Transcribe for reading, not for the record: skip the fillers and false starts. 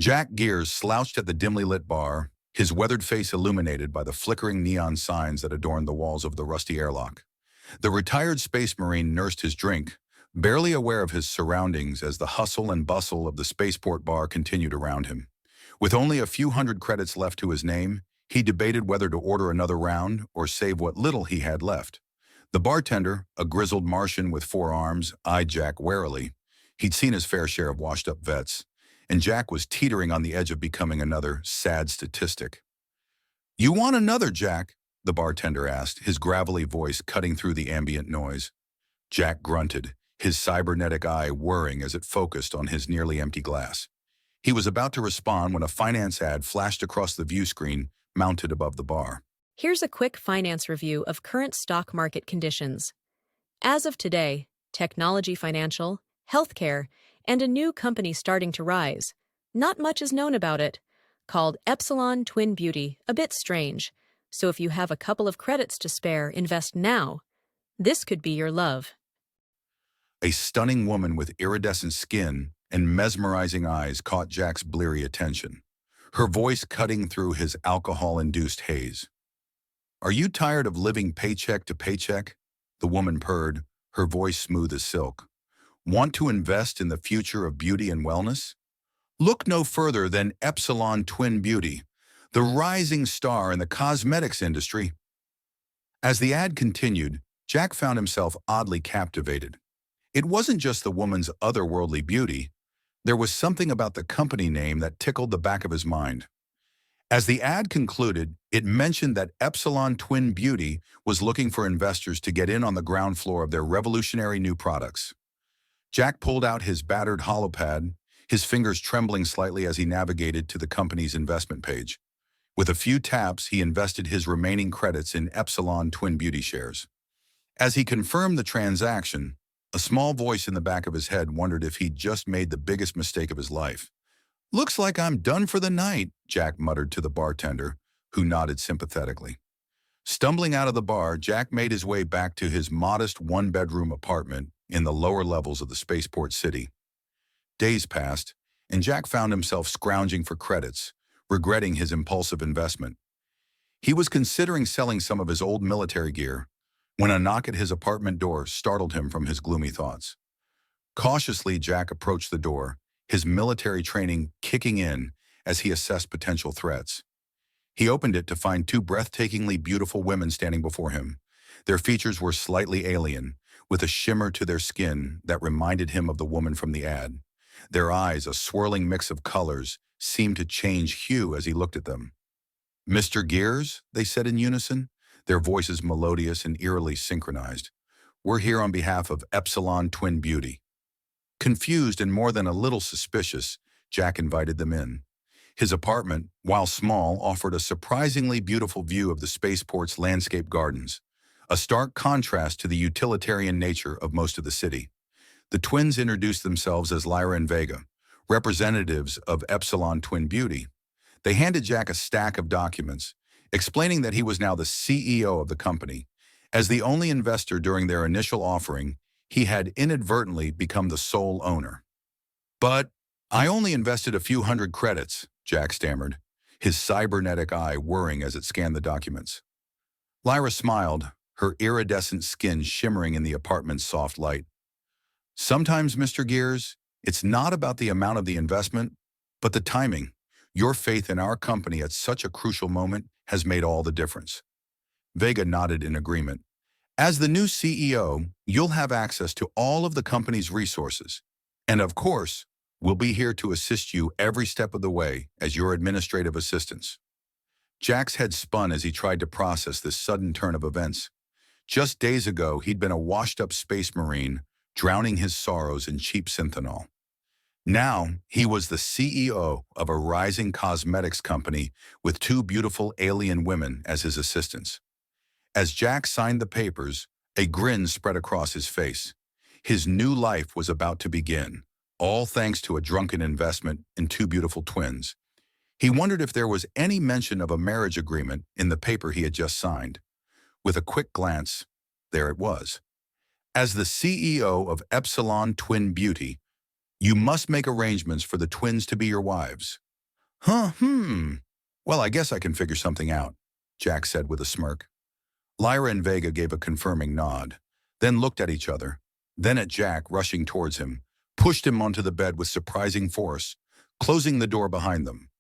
Jack Gears slouched at the dimly lit bar, his weathered face illuminated by the flickering neon signs that adorned the walls of the rusty airlock. The retired space marine nursed his drink, barely aware of his surroundings as the hustle and bustle of the spaceport bar continued around him. With only a few hundred credits left to his name, he debated whether to order another round or save what little he had left. The bartender, a grizzled Martian with 4 arms, eyed Jack warily. He'd seen his fair share of washed-up vets, and Jack was teetering on the edge of becoming another sad statistic. "You want another, Jack?" the bartender asked, his gravelly voice cutting through the ambient noise. Jack grunted, his cybernetic eye whirring as it focused on his nearly empty glass. He was about to respond when a finance ad flashed across the view screen mounted above the bar. Here's a quick finance review of current stock market conditions. As of today, technology, financial, healthcare, and a new company starting to rise. Not much is known about it. Called Epsilon Twin Beauty, a bit strange. So if you have a couple of credits to spare, invest now. This could be your love. A stunning woman with iridescent skin and mesmerizing eyes caught Jack's bleary attention, her voice cutting through his alcohol-induced haze. "Are you tired of living paycheck to paycheck?" the woman purred, her voice smooth as silk. "Want to invest in the future of beauty and wellness? Look no further than Epsilon Twin Beauty, the rising star in the cosmetics industry." As the ad continued, Jack found himself oddly captivated. It wasn't just the woman's otherworldly beauty. There was something about the company name that tickled the back of his mind. As the ad concluded, it mentioned that Epsilon Twin Beauty was looking for investors to get in on the ground floor of their revolutionary new products. Jack pulled out his battered holopad, his fingers trembling slightly as he navigated to the company's investment page. With a few taps, he invested his remaining credits in Epsilon Twin Beauty shares. As he confirmed the transaction, a small voice in the back of his head wondered if he'd just made the biggest mistake of his life. "Looks like I'm done for the night," Jack muttered to the bartender, who nodded sympathetically. Stumbling out of the bar, Jack made his way back to his modest one-bedroom apartment in the lower levels of the spaceport city. Days passed, and Jack found himself scrounging for credits, regretting his impulsive investment. He was considering selling some of his old military gear when a knock at his apartment door startled him from his gloomy thoughts. Cautiously, Jack approached the door, his military training kicking in as he assessed potential threats. He opened it to find 2 breathtakingly beautiful women standing before him. Their features were slightly alien, with a shimmer to their skin that reminded him of the woman from the ad. Their eyes, a swirling mix of colors, seemed to change hue as he looked at them. "Mr. Gears," they said in unison, their voices melodious and eerily synchronized. "We're here on behalf of Epsilon Twin Beauty." Confused and more than a little suspicious, Jack invited them in. His apartment, while small, offered a surprisingly beautiful view of the spaceport's landscape gardens, a stark contrast to the utilitarian nature of most of the city. The twins introduced themselves as Lyra and Vega, representatives of Epsilon Twin Beauty. They handed Jack a stack of documents, explaining that he was now the CEO of the company. As the only investor during their initial offering, he had inadvertently become the sole owner. "But I only invested a few hundred credits," Jack stammered, his cybernetic eye whirring as it scanned the documents. Lyra smiled, her iridescent skin shimmering in the apartment's soft light. "Sometimes, Mr. Gears, it's not about the amount of the investment, but the timing. Your faith in our company at such a crucial moment has made all the difference." Vega nodded in agreement. "As the new CEO, you'll have access to all of the company's resources. And of course, we'll be here to assist you every step of the way as your administrative assistants." Jack's head spun as he tried to process this sudden turn of events. Just days ago, he'd been a washed-up space marine, drowning his sorrows in cheap synthanol. Now, he was the CEO of a rising cosmetics company with 2 beautiful alien women as his assistants. As Jack signed the papers, a grin spread across his face. His new life was about to begin, all thanks to a drunken investment in 2 beautiful twins. He wondered if there was any mention of a marriage agreement in the paper he had just signed. With a quick glance, there it was. "As the CEO of Epsilon Twin Beauty, you must make arrangements for the twins to be your wives. Huh, Well, I guess I can figure something out, Jack said with a smirk. Lyra and Vega gave a confirming nod, then looked at each other, then at Jack rushing towards him, pushed him onto the bed with surprising force, closing the door behind them.